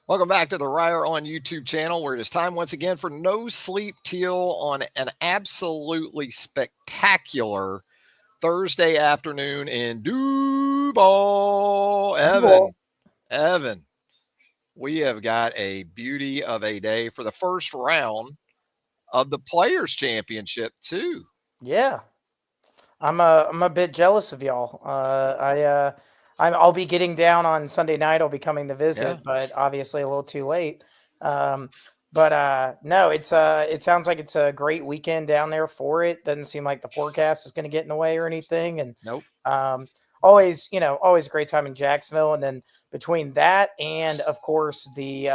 Welcome back to the Reier on YouTube channel, where it is time once again for No Sleep Teal on an absolutely spectacular Thursday afternoon in Duval. Well, Evan, we have got a beauty of a day for the first round of the Players Championship, too. yeah, I'm a bit jealous of y'all. I'll be getting down on Sunday night. I'll be coming to Yeah. visit, but obviously a little too late. Um, but no, it sounds like it's a great weekend down there for it. Doesn't seem like the forecast is going to get in the way or anything. And Nope. um, always, always a great time in Jacksonville. And then between that and of course the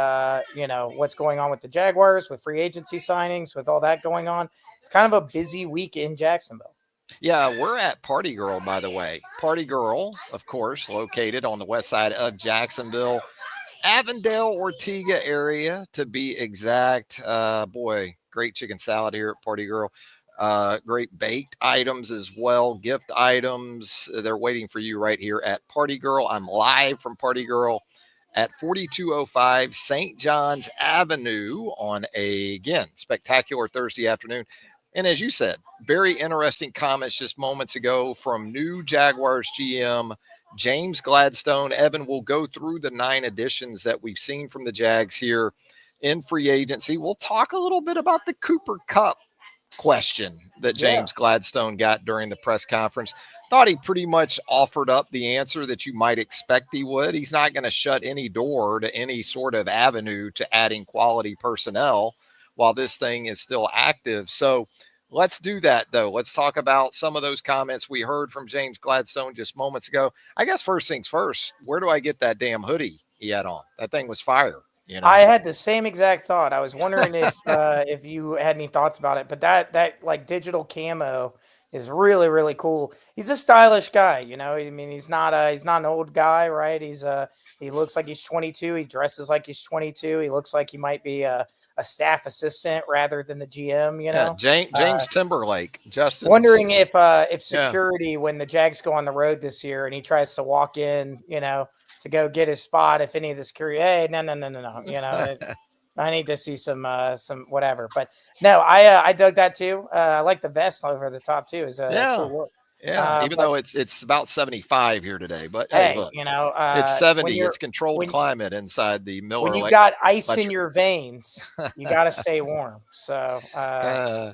what's going on with the Jaguars with free agency signings, with all that going on, it's kind of a busy week in Jacksonville. Yeah, we're at Party Girl, by the way. Party Girl, of course, located on the west side of Jacksonville. Avondale, Ortega area to be exact. Boy, great chicken salad here at Party Girl. Great baked items as well, gift items. They're waiting for you right here at Party Girl. I'm live from Party Girl at 4205 St. John's Avenue on a, again, spectacular Thursday afternoon. And as you said, very interesting comments just moments ago from new Jaguars GM James Gladstone. Evan will go through the 9 additions that we've seen from the Jags here in free agency. We'll talk a little bit about the Cooper Cup question that Yeah. James Gladstone got during the press conference. Thought he pretty much offered up the answer that you might expect he would. He's not going to shut any door to any sort of avenue to adding quality personnel while this thing is still active. So let's do that, though. Let's talk about some of those comments we heard from James Gladstone just moments ago. I guess first things first, where do I get that damn hoodie he had on? That thing was fire, you I know? had the same exact thought. I was wondering if you had any thoughts about it, but that like digital camo is really really cool. He's a stylish guy, you know. I mean, he's not an old guy, right? He looks like he's 22. He dresses like he's 22. He looks like he might be a staff assistant rather than the GM, you Yeah, know. James Timberlake, Justin's. Wondering if Yeah. security, when the Jags go on the road this year and he tries to walk in, to go get his spot, if any of the security, hey, no, I need to see some whatever. But no, I dug that too. I like the vest over the top too. Is a Yeah. cool look. Yeah. Even But though it's about 75 here today, but hey, hey, look, it's when 70. you're It's controlled when climate inside the when Miller you got ice in Electric. your veins, you got to stay warm. So uh,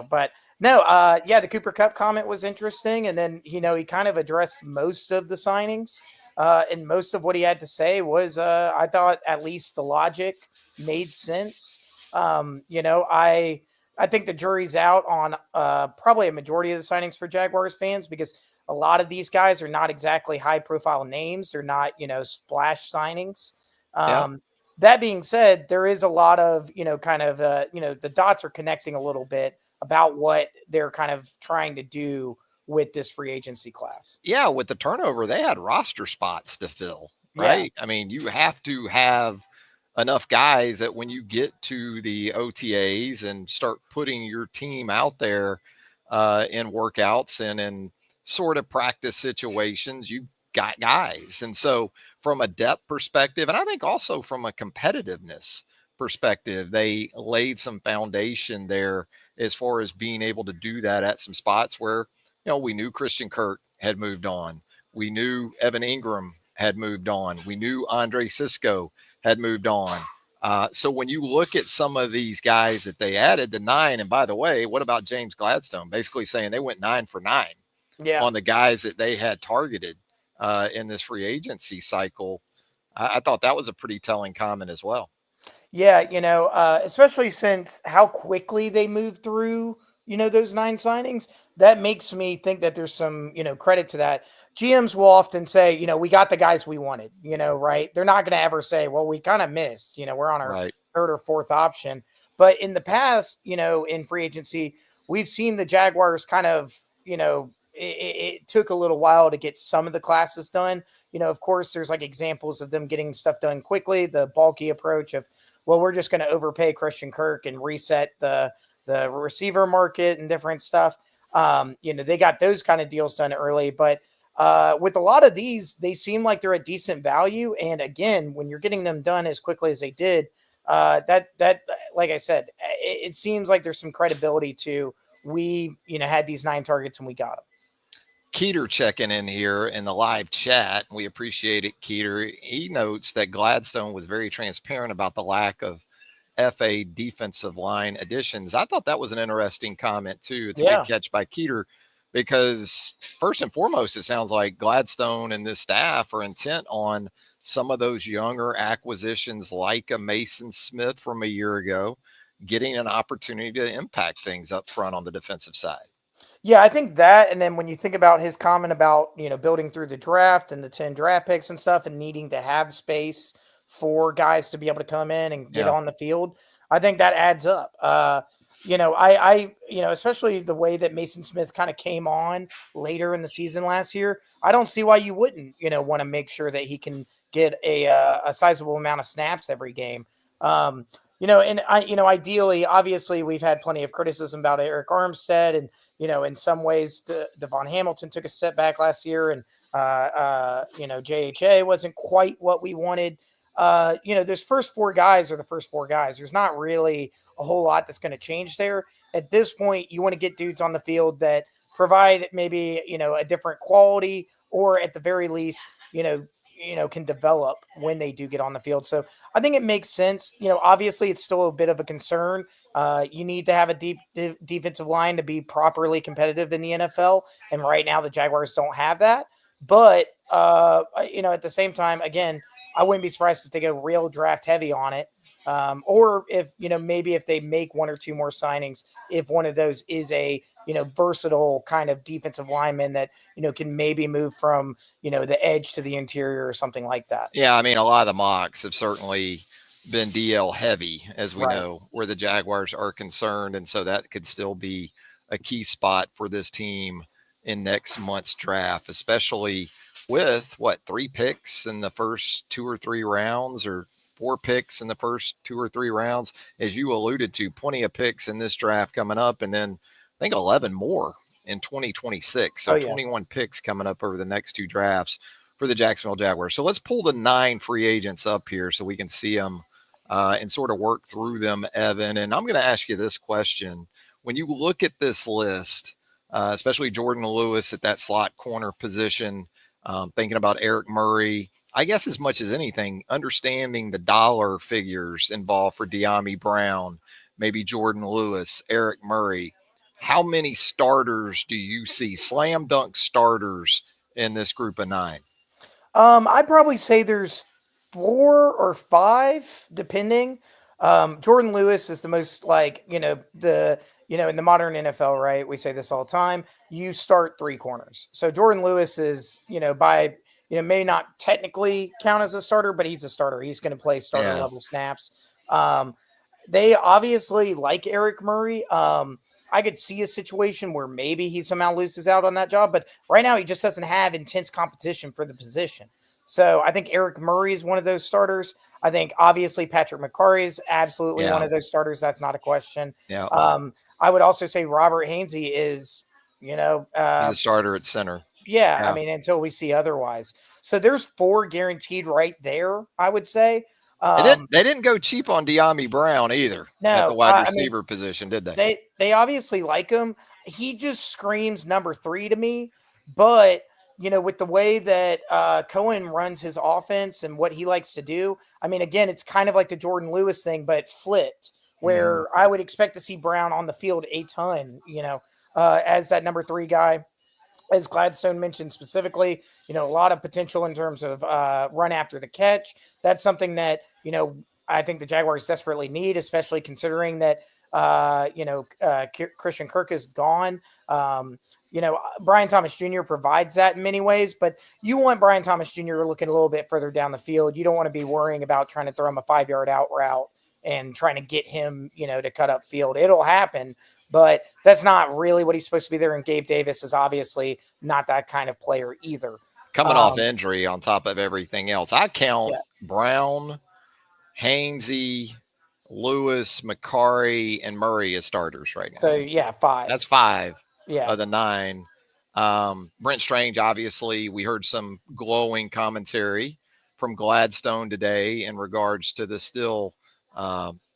but no, yeah, the Cooper Cup comment was interesting. And then, he kind of addressed most of the signings. And most of what he had to say was, I thought at least the logic made sense. I think the jury's out on probably a majority of the signings for Jaguars fans, because a lot of these guys are not exactly high profile names. They're not, splash signings. yeah. That being said, there is a lot of, the dots are connecting a little bit about what they're kind of trying to do with this free agency class. Yeah. With the turnover, they had roster spots to fill, Yeah. right? I mean, you have to have enough guys that when you get to the OTAs and start putting your team out there in workouts and in sort of practice situations, you got guys. And so, from a depth perspective, and I think also from a competitiveness perspective, they laid some foundation there as far as being able to do that at some spots where, we knew Christian Kirk had moved on. We knew Evan Ingram had moved on. We knew Andre Cisco had moved on. So when you look at some of these guys that they added to 9, and by the way, what about James Gladstone? Basically saying they went 9 for 9 Yeah. on the guys that they had targeted in this free agency cycle. I thought that was a pretty telling comment as well. Yeah, especially since how quickly they moved through, those 9 signings, that makes me think that there's some, credit to that. GMs will often say, we got the guys we wanted, right? They're not going to ever say, well, we kind of missed, we're on our Right. third or fourth option. But in the past, in free agency, we've seen the Jaguars kind of, it took a little while to get some of the classes done. Of course, there's like examples of them getting stuff done quickly, the bulky approach of, well, we're just going to overpay Christian Kirk and reset the receiver market and different stuff. They got those kind of deals done early, but With a lot of these, they seem like they're at decent value. And again, when you're getting them done as quickly as they did, like I said, it seems like there's some credibility to we had these 9 targets and we got them. Keeter checking in here in the live chat. We appreciate it, Keeter. He notes that Gladstone was very transparent about the lack of FA defensive line additions. I thought that was an interesting comment, too. It's a good Yeah. catch by Keeter because, first and foremost, it sounds like Gladstone and this staff are intent on some of those younger acquisitions like a Mason Smith from a year ago getting an opportunity to impact things up front on the defensive side. Yeah, I think that, and then when you think about his comment about, building through the draft and the 10 draft picks and stuff and needing to have space for guys to be able to come in and get Yeah. on the field, I think that adds up. Especially the way that Mason Smith kind of came on later in the season last year, I don't see why you wouldn't, want to make sure that he can get a sizable amount of snaps every game. Ideally, obviously, we've had plenty of criticism about Eric Armstead, and in some ways, Devon Hamilton took a step back last year, and JHA wasn't quite what we wanted. Those first 4 guys are the first 4 guys. There's not really a whole lot that's going to change there. At this point, you want to get dudes on the field that provide maybe a different quality, or at the very least, can develop when they do get on the field. So I think it makes sense. Obviously it's still a bit of a concern. You need to have a deep defensive line to be properly competitive in the NFL. And right now the Jaguars don't have that. But, at the same time, again, I wouldn't be surprised if they go real draft heavy on it. Or if, maybe if they make 1 or 2 more signings, if one of those is a, versatile kind of defensive lineman that, can maybe move from, the edge to the interior or something like that. Yeah, I mean, a lot of the mocks have certainly been DL heavy, as we Right. know, where the Jaguars are concerned. And so that could still be a key spot for this team in next month's draft, especially with 3 picks in the first 2 or 3 rounds, or 4 picks in the first 2 or 3 rounds. As you alluded to, plenty of picks in this draft coming up, and then I think 11 more in 2026. So 21 picks coming up over the next 2 drafts for the Jacksonville Jaguars. So let's pull the 9 free agents up here so we can see them and sort of work through them, Evan. And I'm going to ask you this question. When you look at this list, especially Jordan Lewis at that slot corner position, thinking about Eric Murray, I guess as much as anything, understanding the dollar figures involved for De'Ami Brown, maybe Jordan Lewis, Eric Murray, how many starters do you see, slam dunk starters, in this group of 9? I'd probably say there's 4 or 5, depending. Jordan Lewis is the most in the modern NFL, right? We say this all the time. You start 3 corners. So Jordan Lewis is, may not technically count as a starter, but he's a starter. He's going to play starter level snaps. They obviously like Eric Murray. I could see a situation where maybe he somehow loses out on that job, but right now he just doesn't have intense competition for the position. So I think Eric Murray is one of those starters. I think obviously Patrick McCarry is absolutely one of those starters. That's not a question. Yeah. I would also say Robert Hainsey is, he's a starter at center. Yeah, I mean, until we see otherwise. So there's 4 guaranteed right there, I would say. They didn't go cheap on De'Ami Brown either at the wide receiver position, did they? They obviously like him. He just screams number 3 to me. But, with the way that Cohen runs his offense and what he likes to do, I mean, again, it's kind of like the Jordan Lewis thing, but flipped, where I would expect to see Brown on the field a ton, as that number 3 guy. As Gladstone mentioned specifically, a lot of potential in terms of run after the catch. That's something that, I think the Jaguars desperately need, especially considering that, Christian Kirk is gone. Brian Thomas Jr. provides that in many ways, but you want Brian Thomas Jr. looking a little bit further down the field. You don't want to be worrying about trying to throw him a 5-yard out route and trying to get him, to cut up field. It'll happen, but that's not really what he's supposed to be there. And Gabe Davis is obviously not that kind of player either. Coming off injury on top of everything else. I count Brown, Hainsey, Lewis, McCarry, and Murray as starters right now. So, 5. That's 5 of the 9. Brent Strange, obviously, we heard some glowing commentary from Gladstone today in regards to the still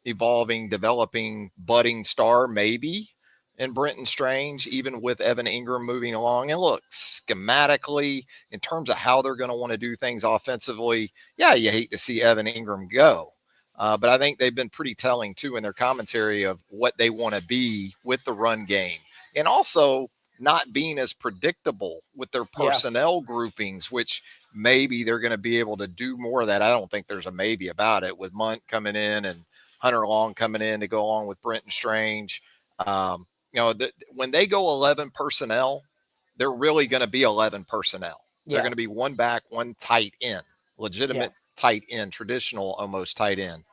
evolving, developing, budding star, maybe in Brenton Strange, even with Evan Ingram moving along. And look, schematically, in terms of how they're going to want to do things offensively, yeah, you hate to see Evan Ingram go. But I think they've been pretty telling too in their commentary of what they want to be with the run game. And also, not being as predictable with their Yeah. personnel groupings, which maybe they're going to be able to do more of that. I don't think there's a maybe about it with Munt coming in and Hunter Long coming in to go along with Brenton Strange. When they go 11 personnel, they're really going to be 11 personnel. They're Yeah. going to be one back, one tight end, Yeah. legitimate tight end, traditional almost tight end.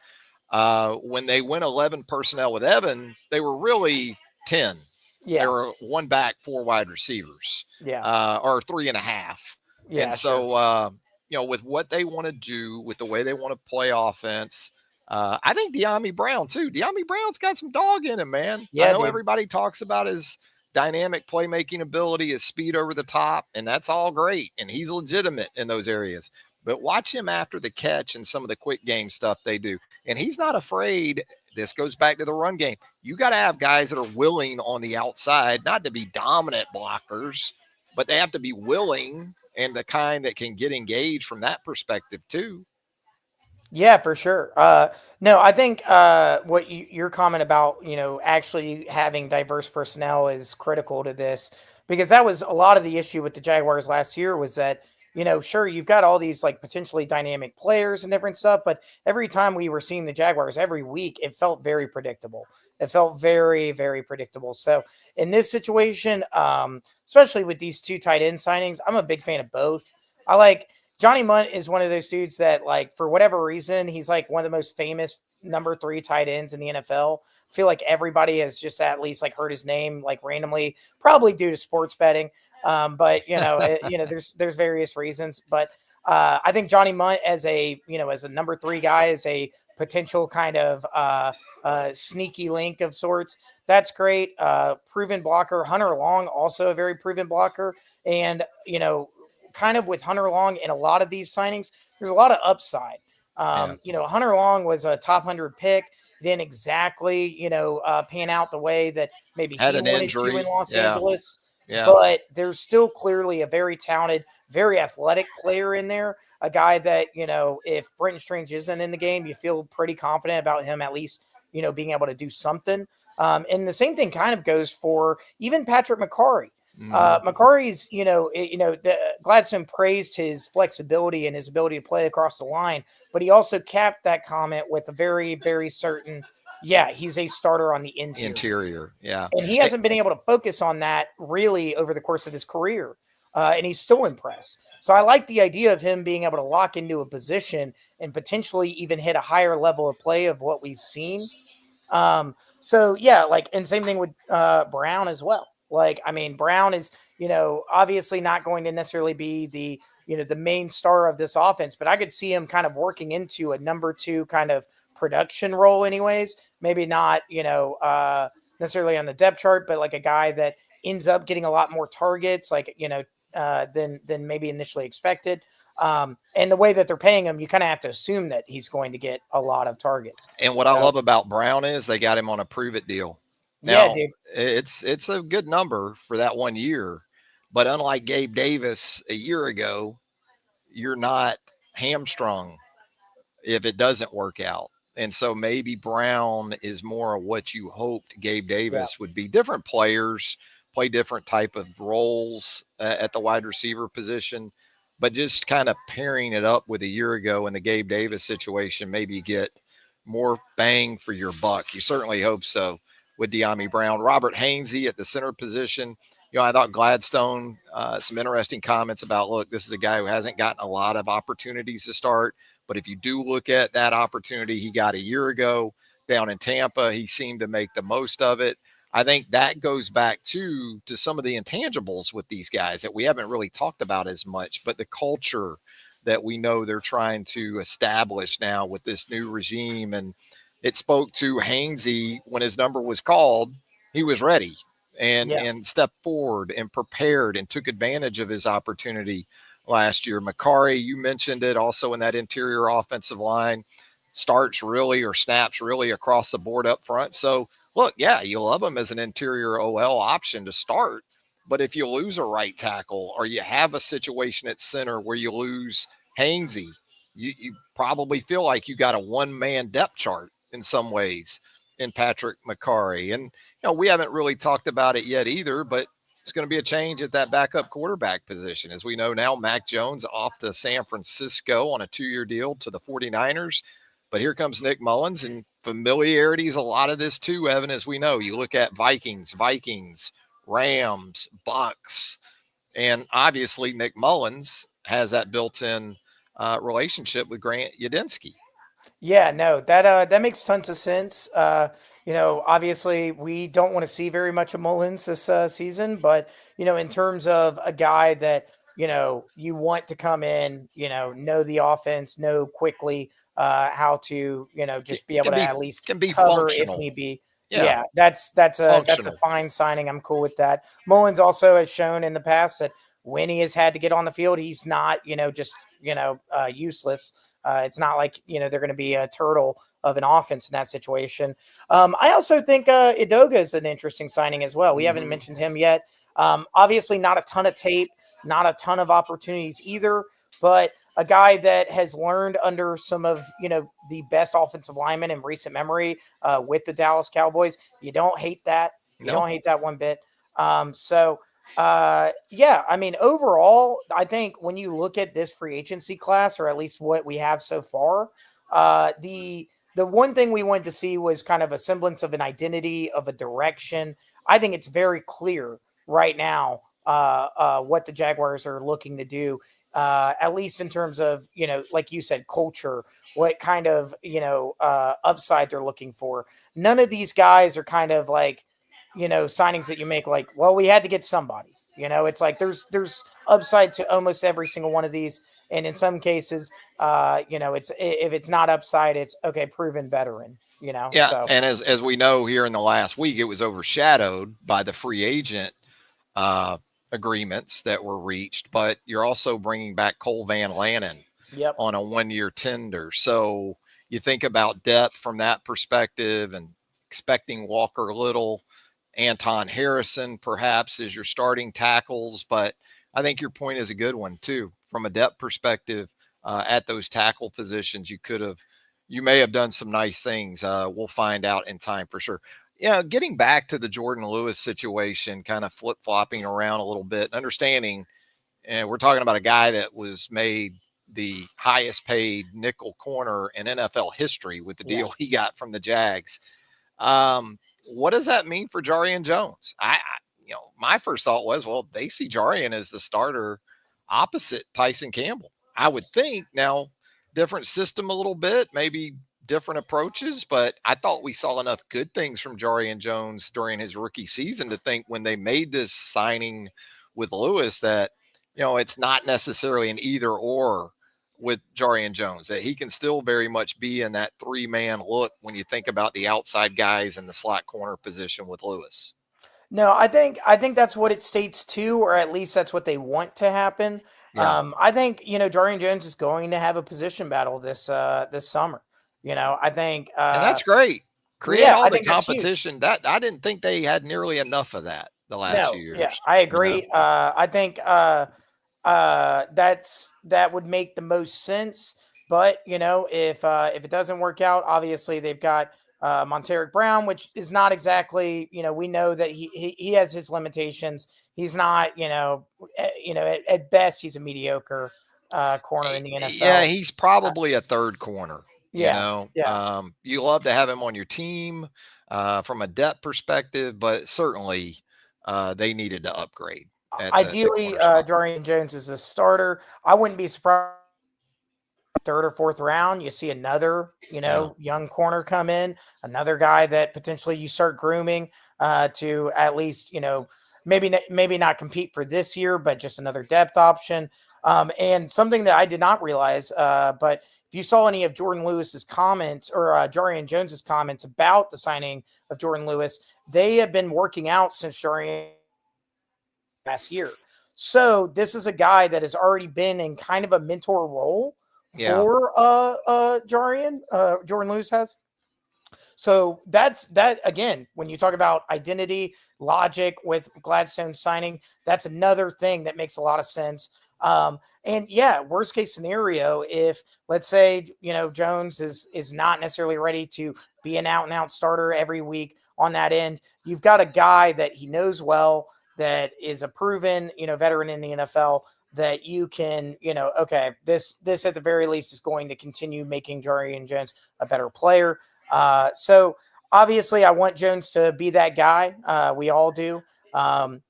When they went 11 personnel with Evan, they were really 10. They Yeah. were one back, four wide receivers, Yeah. or three and a half. And Yeah. Sure. so, with what they want to do, with the way they want to play offense, I think De'Ami Brown too. De'Ami Brown's got some dog in him, man. I Yeah, know dude. everybody talks about his dynamic playmaking ability, his speed over the top, and that's all great. And he's legitimate in those areas. But watch him after the catch and some of the quick game stuff they do. And he's not afraid. This goes back to the run game. You got to have guys that are willing on the outside, not to be dominant blockers, but they have to be willing and the kind that can get engaged from that perspective too. Yeah, for sure. No, I think what your comment about actually having diverse personnel is critical to this because that was a lot of the issue with the Jaguars last year was that sure you've got all these like potentially dynamic players and different stuff, but every time we were seeing the Jaguars every week, it felt very predictable. It felt very very predictable. So in this situation, especially with these two tight end signings, I'm a big fan of both. I like Johnny Munt is one of those dudes that, like, for whatever reason, he's like one of the most famous number three tight ends in the NFL. I feel like everybody has just at least like heard his name like randomly, probably due to sports betting. But there's various reasons. But I think Johnny Munt as a number three guy is a potential kind of sneaky link of sorts. That's great. Proven blocker. Hunter Long also a very proven blocker, and kind of with Hunter Long in a lot of these signings, there's a lot of upside. Yeah. Hunter Long was a top 100 pick. Didn't exactly, pan out the way that maybe Had he an wanted to in injury. Los Yeah. Angeles. Yeah. But there's still clearly a very talented, very athletic player in there. A guy that, if Brenton Strange isn't in the game, you feel pretty confident about him at least, being able to do something. And the same thing kind of goes for even Patrick McCarry. McCarry's, Gladstone praised his flexibility and his ability to play across the line, but he also capped that comment with a very, very certain, yeah, he's a starter on the Interior. Yeah. and he hasn't been able to focus on that really over the course of his career. And he's still impressed. So I like the idea of him being able to lock into a position and potentially even hit a higher level of play of what we've seen. So yeah, like, and same thing with Brown as well. Like, I mean, Brown is, obviously not going to necessarily be the main star of this offense, but I could see him kind of working into a number two kind of production role anyways. Maybe not, necessarily on the depth chart, but like a guy that ends up getting a lot more targets, like, than maybe initially expected. And the way that they're paying him, you kind of have to assume that he's going to get a lot of targets. And what I So, love about Brown is they got him on a prove it deal. yeah, Now, dude. it's a good number for that 1 year, but unlike Gabe Davis a year ago, you're not hamstrung if it doesn't work out. And so maybe Brown is more of what you hoped Gabe Yeah. Davis would be. Different players play different type of roles at the wide receiver position, but just kind of pairing it up with a year ago in the Gabe Davis situation, maybe you get more bang for your buck. You certainly hope so with De'Ami Brown. Robert Hainsey at the center position. I thought Gladstone, some interesting comments about, look, this is a guy who hasn't gotten a lot of opportunities to start. But if you do look at that opportunity he got a year ago down in Tampa, he seemed to make the most of it. I think that goes back to some of the intangibles with these guys that we haven't really talked about as much, but the culture that we know they're trying to establish now with this new regime. And it spoke to Hainsey when his number was called. He was ready. Yeah. and stepped forward and prepared and took advantage of his opportunity last year. Makari, you mentioned it also in that interior offensive line, starts really or snaps really across the board up front. So look, yeah, you love him as an interior OL option to start. But if you lose a right tackle or you have a situation at center where you lose Hainsey, you probably feel like you got a one-man depth chart in some ways in Patrick Makari. And we haven't really talked about it yet either, but it's going to be a change at that backup quarterback position. As we know now, Mac Jones off to San Francisco on a 2-year deal to the 49ers. But here comes Nick Mullins, and familiarity is a lot of this too, Evan, as we know. You look at Vikings, Rams, Bucks, and obviously Nick Mullins has that built-in relationship with Grant Yadinsky. Yeah, no, that makes tons of sense. Obviously we don't want to see very much of Mullins this season, but in terms of a guy that you want to come in, know the offense, know quickly how to just be He able can to be at least can be cover if functional. need be. Yeah, Yeah, that's a functional. fine signing. I'm cool with that. Mullins also has shown in the past that when he has had to get on the field, he's not just useless. It's not like they're going to be a turtle of an offense in that situation. I also think Idoga is an interesting signing as well. We haven't Mm-hmm. mentioned him yet. Obviously, not a ton of tape, not a ton of opportunities either, but a guy that has learned under some of the best offensive linemen in recent memory with the Dallas Cowboys. You don't hate that. You No, don't hate that one bit. Yeah, I mean, overall, I think when you look at this free agency class, or at least what we have so far, the one thing we wanted to see was kind of a semblance of an identity, of a direction. I think it's very clear right now what the Jaguars are looking to do, at least in terms of like you said, culture. What kind of upside they're looking for. None of these guys are kind of like signings that you make like, well, we had to get somebody. It's like there's upside to almost every single one of these. And in some cases, it's if it's not upside, it's okay, proven veteran. yeah, So and as we know here in the last week, it was overshadowed by the free agent uh, agreements that were reached. But you're also bringing back Cole Van Lannon yep. on a 1-year tender. So you think about depth from that perspective and expecting Walker Little, Anton Harrison, perhaps, as your starting tackles. But I think your point is a good one, too. From a depth perspective, at those tackle positions, you may have done some nice things. We'll find out in time for sure. Getting back to the Jordan Lewis situation, kind of flip flopping around a little bit, understanding, and we're talking about a guy that was made the highest paid nickel corner in NFL history with the Yeah. deal he got from the Jags. What does that mean for Jarian Jones? My first thought was, well, they see Jarian as the starter opposite Tyson Campbell. I would think now, different system a little bit, maybe different approaches, but I thought we saw enough good things from Jarian Jones during his rookie season to think when they made this signing with Lewis that, it's not necessarily an either or with Jarian Jones, that he can still very much be in that 3-man look when you think about the outside guys in the slot corner position with Lewis. No, I think that's what it states too, or at least that's what they want to happen. Yeah. I think Jarian Jones is going to have a position battle this summer. I think And that's great. Create yeah, all I the think that's huge. competition. That I didn't think they had nearly enough of that the last few No, yeah, years, I you know. agree. I think that would make the most sense. But if it doesn't work out, obviously they've got Monteric Brown, which is not exactly we know that he has his limitations. He's not at best he's a mediocre corner in the Yeah, NFL. he's Uh, probably a third corner. yeah, yeah. You love to have him on your team from a depth perspective, but certainly they needed to upgrade at the Ideally, corner spot. Jarian Jones is a starter. I wouldn't be surprised third or fourth round, you see another, Yeah. young corner come in, another guy that potentially you start grooming to at least, maybe not compete for this year, but just another depth option. And something that I did not realize, but if you saw any of Jordan Lewis's comments or Jarian Jones's comments about the signing of Jordan Lewis, they have been working out since Jarian last year. So this is a guy that has already been in kind of a mentor role Yeah. for Jordan Lewis has. So that's that again, when you talk about identity, logic with Gladstone signing, that's another thing that makes a lot of sense. And yeah, worst case scenario, if let's say, Jones is not necessarily ready to be an out and out starter every week on that end, you've got a guy that he knows well, that is a proven, veteran in the NFL, that you can, okay, this at the very least is going to continue making Jarian Jones a better player. So obviously, I want Jones to be that guy. We all do. And,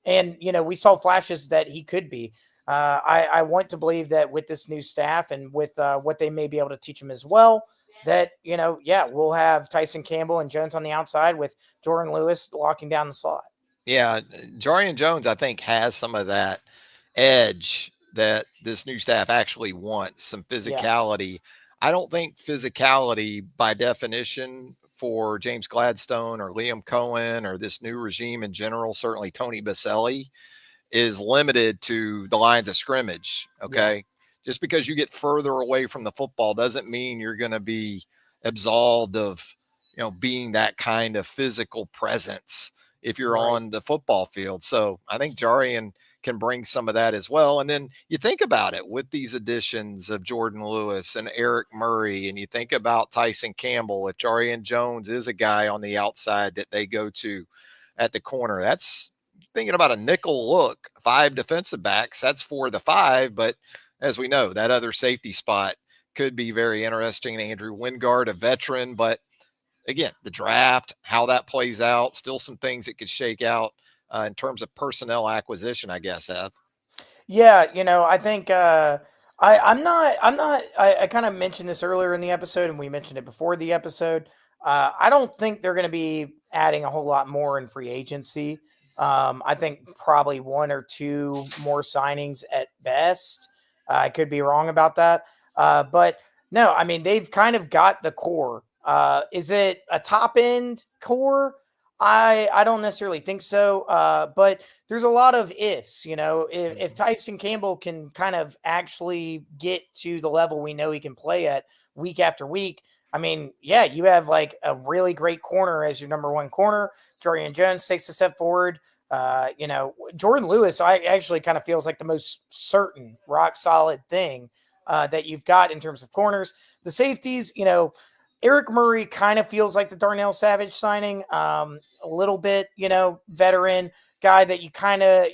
we saw flashes that he could be. I want to believe that with this new staff and with what they may be able to teach him as well, that, yeah, we'll have Tyson Campbell and Jones on the outside with Jordan Lewis locking down the slot. Yeah, Jarian Jones, I think, has some of that edge that this new staff actually wants, some Yeah. physicality. I don't think physicality, by definition, for James Gladstone or Liam Cohen or this new regime in general, certainly Tony Baselli, is limited to the lines of scrimmage. Yeah. Okay. Just because you get further away from the football doesn't mean you're going to be absolved of, being that kind of physical presence if you're Right. on the football field. So I think Jarian can bring some of that as well. And then you think about it with these additions of Jordan Lewis and Eric Murray, and you think about Tyson Campbell. If Jarian Jones is a guy on the outside that they go to at the corner, that's thinking about a nickel look, 5 defensive backs. That's 4 of the 5. But as we know, that other safety spot could be very interesting. Andrew Wingard, a veteran, but again, the draft, how that plays out, still some things that could shake out in terms of personnel acquisition, I guess, Ev. Yeah, I think I kind of mentioned this earlier in the episode, and we mentioned it before the episode. I don't think they're going to be adding a whole lot more in free agency. I think probably one or two more signings at best. I could be wrong about that. But no, I mean, they've kind of got the core. Is it a top end core? I don't necessarily think so. But there's a lot of ifs, if Tyson Campbell can kind of actually get to the level we know he can play at week after week. I mean, yeah, you have like a really great corner as your number one corner. Jarian Jones takes a step forward. Jordan Lewis, I actually kind of feels like the most certain, rock solid thing that you've got in terms of corners. The safeties, Eric Murray kind of feels like the Darnell Savage signing, a little bit, veteran guy that you kind of,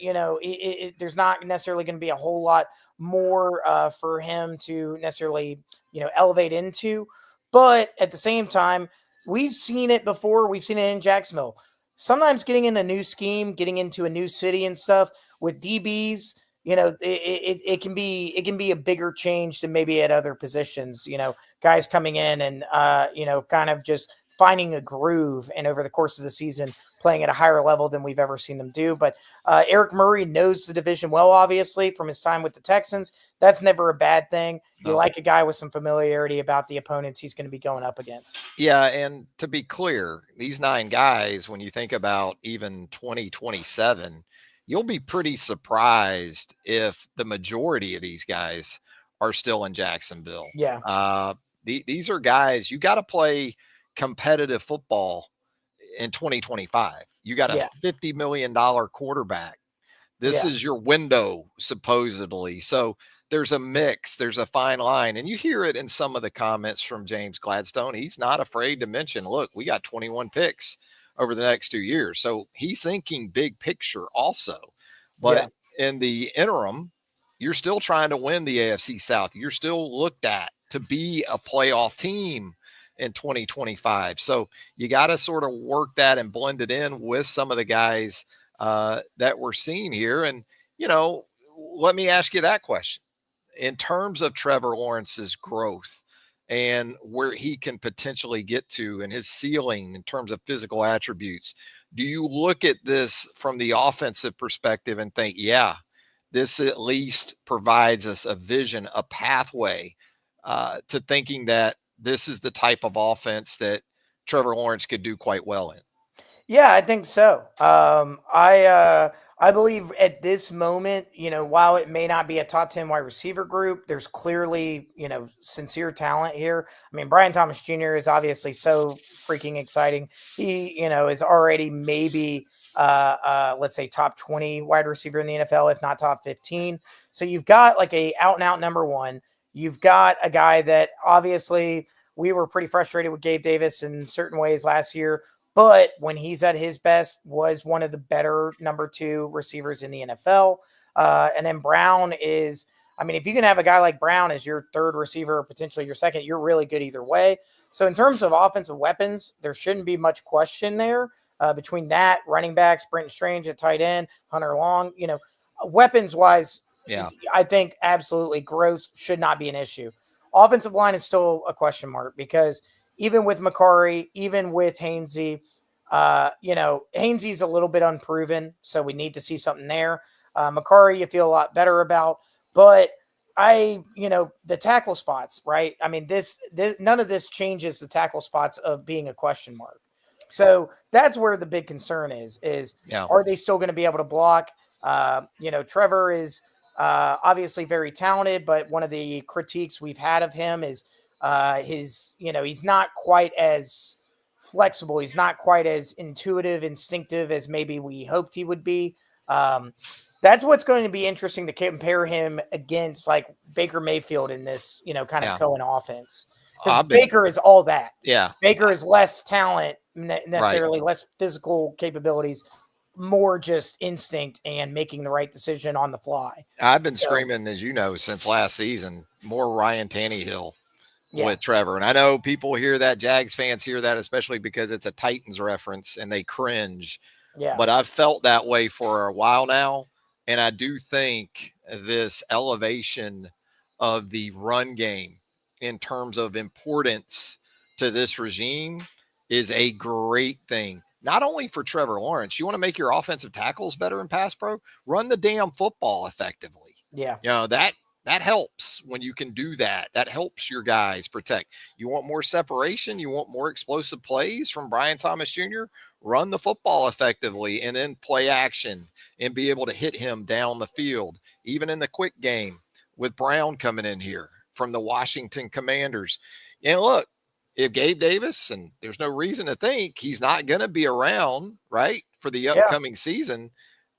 there's not necessarily going to be a whole lot more for him to necessarily, elevate into. But at the same time, we've seen it before. We've seen it in Jacksonville. Sometimes getting in a new scheme, getting into a new city and stuff with DBs, it can be a bigger change than maybe at other positions. Guys coming in and kind of just finding a groove, and over the course of the season playing at a higher level than we've ever seen them do. But Eric Murray knows the division well, obviously, from his time with the Texans. That's never a bad thing. You No. like a guy with some familiarity about the opponents he's going to be going up against. Yeah, and to be clear, these 9 guys, when you think about even 2027, you'll be pretty surprised if the majority of these guys are still in Jacksonville. Yeah. These are guys you got to play competitive football in 2025. You got a Yeah. $50 million quarterback. This Yeah. is your window, supposedly. So there's a mix, there's a fine line. And you hear it in some of the comments from James Gladstone. He's not afraid to mention, look, we got 21 picks over the next 2 years. So he's thinking big picture also. Yeah. But in the interim, you're still trying to win the AFC South. You're still looked at to be a playoff team in 2025. So you got to sort of work that and blend it in with some of the guys that we're seeing here. And, let me ask you that question. In terms of Trevor Lawrence's growth and where he can potentially get to and his ceiling in terms of physical attributes, do you look at this from the offensive perspective and think, yeah, this at least provides us a vision, a pathway to thinking that this is the type of offense that Trevor Lawrence could do quite well in. Yeah, I think so. I believe at this moment, while it may not be a top 10 wide receiver group, there's clearly, sincere talent here. I mean, Brian Thomas Jr. is obviously so freaking exciting. He, is already maybe let's say top 20 wide receiver in the NFL, if not top 15. So you've got like a out and out number one. You've got a guy that obviously we were pretty frustrated with Gabe Davis in certain ways last year, but when he's at his best, was one of the better number two receivers in the NFL. And then Brown is, I mean, if you can have a guy like Brown as your third receiver, or potentially your second, you're really good either way. So in terms of offensive weapons, there shouldn't be much question there. Between that, running backs, Brenton Strange at tight end, Hunter Long, weapons wise, Yeah. I think absolutely growth should not be an issue. Offensive line is still a question mark because even with McCarry, even with Hainsey, Hainsey's a little bit unproven, so we need to see something there. McCarry, you feel a lot better about, but the tackle spots, right? I mean, this none of this changes the tackle spots of being a question mark. So that's where the big concern is are they still going to be able to block? Trevor is obviously very talented, but one of the critiques we've had of him is he's not quite as flexible. He's not quite as intuitive, instinctive as maybe we hoped he would be. That's what's going to be interesting to compare him against like Baker Mayfield in this, kind of Cohen offense. Because Baker is all that. Yeah. Baker is less talent, necessarily less physical capabilities, more just instinct and making the right decision on the fly. I've been screaming, as you know, since last season, more Ryan Tannehill with Trevor. And I know people hear that, Jags fans hear that, especially because it's a Titans reference and they cringe. Yeah. But I've felt that way for a while now. And I do think this elevation of the run game in terms of importance to this regime is a great thing. Not only for Trevor Lawrence, you want to make your offensive tackles better in pass pro, run the damn football effectively. Yeah. That helps when you can do that. That helps your guys protect. You want more separation, you want more explosive plays from Brian Thomas Jr., run the football effectively and then play action and be able to hit him down the field, even in the quick game with Brown coming in here from the Washington Commanders. And look, if Gabe Davis, and there's no reason to think he's not going to be around, right, for the upcoming season,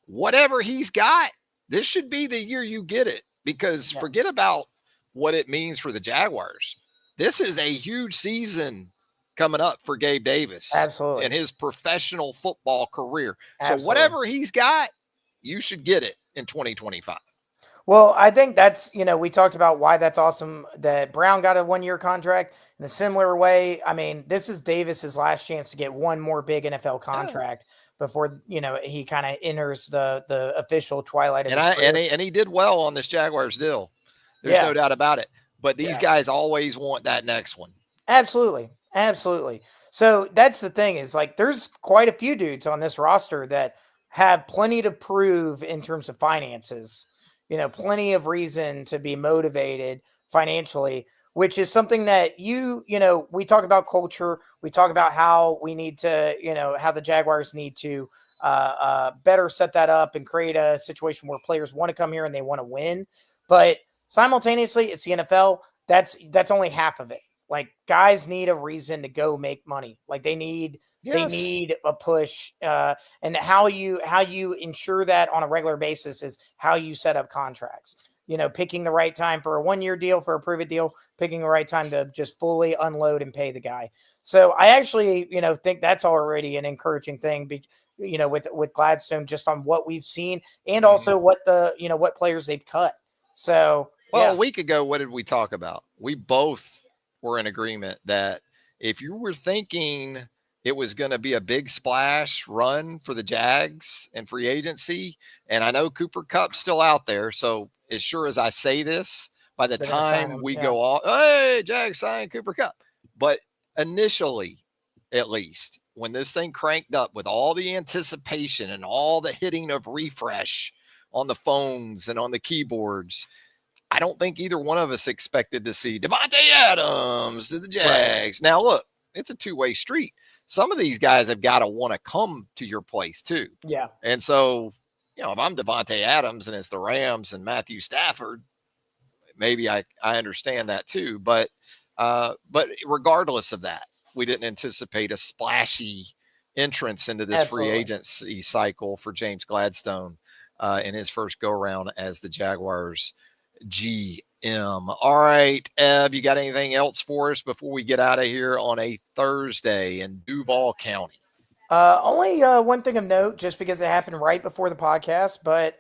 whatever he's got, this should be the year you get it, because forget about what it means for the Jaguars. This is a huge season coming up for Gabe Davis. Absolutely. In his professional football career. Absolutely. So whatever he's got, you should get it in 2025. Well, I think that's, we talked about why that's awesome that Brown got a 1-year contract in a similar way. I mean, this is Davis's last chance to get one more big NFL contract before, he kind of enters the official twilight of his career. And he did well on this Jaguars deal. There's no doubt about it. But these guys always want that next one. Absolutely. Absolutely. So that's the thing is like, there's quite a few dudes on this roster that have plenty to prove in terms of finances. Plenty of reason to be motivated financially, which is something that we talk about culture. We talk about how we need to, how the Jaguars need to better set that up and create a situation where players want to come here and they want to win. But simultaneously, it's the NFL. That's only half of it. Like guys need a reason to go make money. Like they need a push, and how you ensure that on a regular basis is how you set up contracts. Picking the right time for a 1-year deal, for a prove-it deal, picking the right time to just fully unload and pay the guy. So I actually, think that's already an encouraging thing. With Gladstone, just on what we've seen, and also what what players they've cut. So a week ago, what did we talk about? We both were in agreement that if you were thinking it was going to be a big splash run for the Jags and free agency, and I know Cooper Kupp's still out there, so as sure as I say this, by the time we go off, hey, Jags signed Cooper Kupp. But initially, at least, when this thing cranked up with all the anticipation and all the hitting of refresh on the phones and on the keyboards. I don't think either one of us expected to see Devontae Adams to the Right. Jags. Now, look, it's a two-way street. Some of these guys have got to want to come to your place too. Yeah. And so, if I'm Devontae Adams and it's the Rams and Matthew Stafford, maybe I understand that too. But regardless of that, we didn't anticipate a splashy entrance into this free Absolutely. agency cycle for James Gladstone in his first go around as the Jaguars GM. All right, Ev, you got anything else for us before we get out of here on a Thursday in Duval County? Only one thing of note, just because it happened right before the podcast, but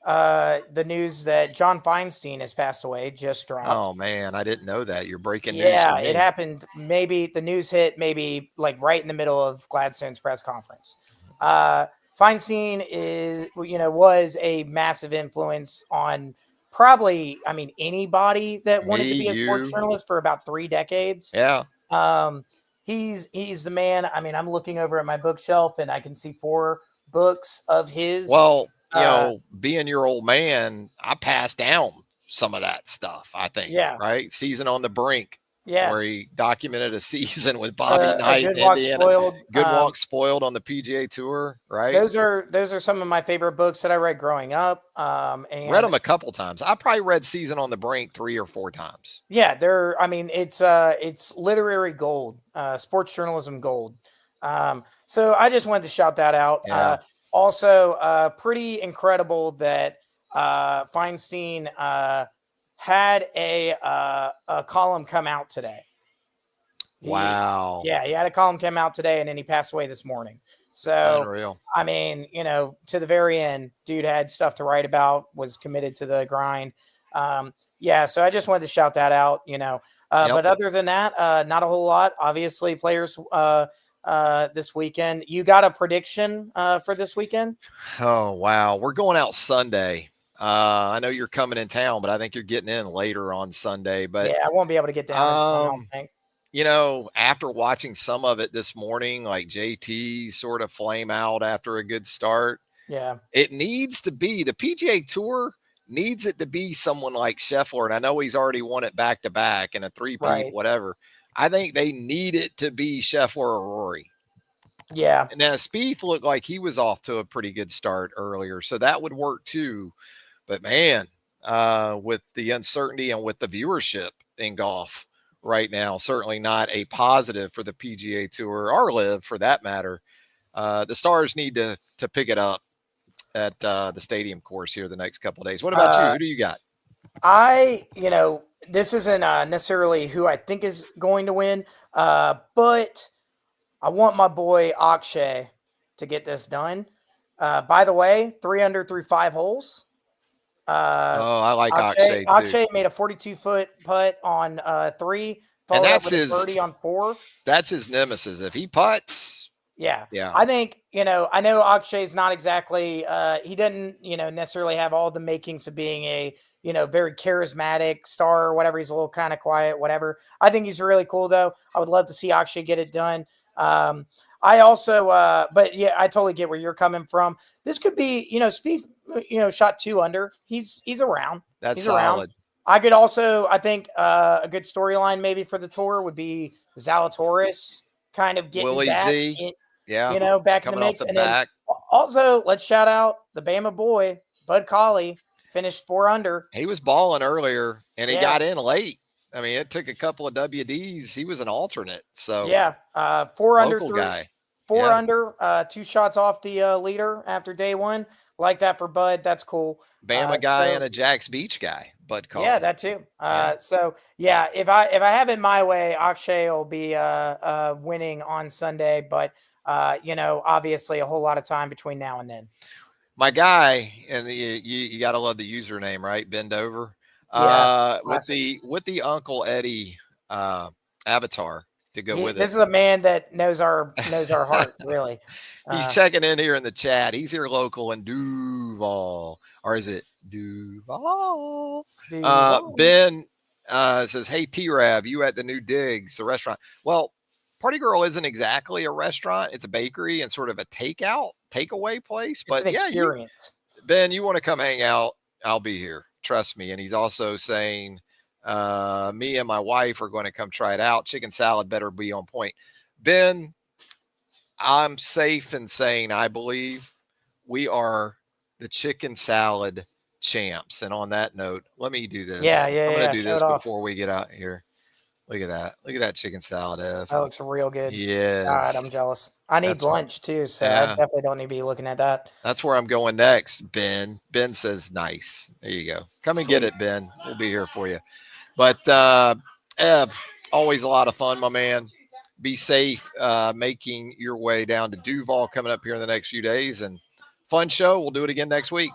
the news that John Feinstein has passed away just dropped. Oh man, I didn't know that. You're breaking news Yeah, to it me. happened. Maybe the news hit maybe like right in the middle of Gladstone's press conference. Feinstein was a massive influence on probably, I mean, anybody that wanted Me, to be a sports you, journalist for about 3 decades. yeah. Um, he's the man. I mean, I'm looking over at my bookshelf and I can see 4 books of his. Well, Uh, being your old man, I passed down some of that stuff, I think, yeah, right? Season on the Brink, yeah. where he documented a season with Bobby A Knight good in walk Indiana. spoiled. Good walk spoiled on the PGA Tour, right? Those are some of my favorite books that I read growing up. Read And them a couple times. I probably read Season on the Brink 3 or 4 times. yeah, I mean, it's literary gold, sports journalism gold. So I just wanted to shout that out. Yeah. Also, pretty incredible that Feinstein had a column come out today. Wow. He had a column come out today, and then he passed away this morning. So, Unreal. I mean, to the very end, dude had stuff to write about, was committed to the grind. So I just wanted to shout that out, But other than that, not a whole lot. Obviously, players this weekend. You got a prediction for this weekend? Oh, wow. We're going out Sunday. I know you're coming in town, but I think you're getting in later on Sunday. But Yeah, I won't be able to get down in time, I don't think. After watching some of it this morning, like JT sort of flame out after a good start, Yeah. it needs to be the PGA Tour needs it to be someone like Scheffler. And I know he's already won it back to back and a three-peat, Right. whatever. I think they need it to be Scheffler or Rory. Yeah. Now, Spieth looked like he was off to a pretty good start earlier, so that would work too. But man, with the uncertainty and with the viewership in golf right now, certainly not a positive for the PGA Tour or Live for that matter. The Stars need to pick it up at the stadium course here the next couple of days. What about you? Who do you got? This isn't necessarily who I think is going to win, but I want my boy Akshay to get this done. By the way, 3 under through 5 holes. I like Akshay too. Akshay made a 42-foot putt on 3, followed up with a birdie on 4. That's his nemesis. If he putts, yeah. I think, I know Akshay's not exactly, he didn't, necessarily have all the makings of being a, very charismatic star or whatever. He's a little kind of quiet, whatever. I think he's really cool though. I would love to see Akshay get it done. I also, but yeah, I totally get where you're coming from. This could be, Spieth, shot 2 under. He's around. That's he's solid. Around. I could also, I think, a good storyline maybe for the tour would be Zalatoris kind of getting Willie back, Z. Back in the mix. And then also, let's shout out the Bama boy, Bud Colley, finished 4 under. He was balling earlier, and he got in late. I mean, it took a couple of WDs. He was an alternate. So 4 under, guy. 4 under, 2 shots off the leader after day 1. Like that for Bud. That's cool. Bama guy and a Jax Beach guy, Bud Colley. Yeah, that too. If I have it my way, Akshay will be winning on Sunday, but obviously a whole lot of time between now and then. My guy, and you got to love the username, right? Bend over. With the Uncle Eddie avatar to go with it. This is a man that knows our heart, really. He's checking in here in the chat. He's here local in Duval, or is it Duval? Ben says, "Hey T-Rab, you at the new Digs, the restaurant?" Well, Party Girl isn't exactly a restaurant; it's a bakery and sort of a takeaway place. But it's an experience. Ben, you want to come hang out? I'll be here. Trust me. And he's also saying, me and my wife are going to come try it out. Chicken salad better be on point. Ben, I'm safe in saying I believe we are the chicken salad champs. And on that note, let me do Yeah, this. yeah, I'm going yeah. to do Show this it off. before we get out here. Look at that. Look at that chicken salad, Ev. That looks real good. God, I'm Yes. jealous. I need That's lunch too, so I yeah. definitely don't need to be looking at that. That's where I'm going next, Ben. Ben says nice. There you go. Come and get Sweet. it, Ben. We'll be here for you. But Ev, always a lot of fun, my man. Be safe making your way down to Duval coming up here in the next few days. And fun show. We'll do it again next week.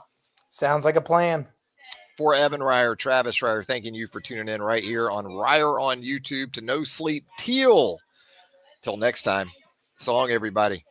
Sounds like a plan. For Evan Reier, Travis Reier, thanking you for tuning in right here on Reier on YouTube to No Sleep Teal. Till next time. So long, everybody.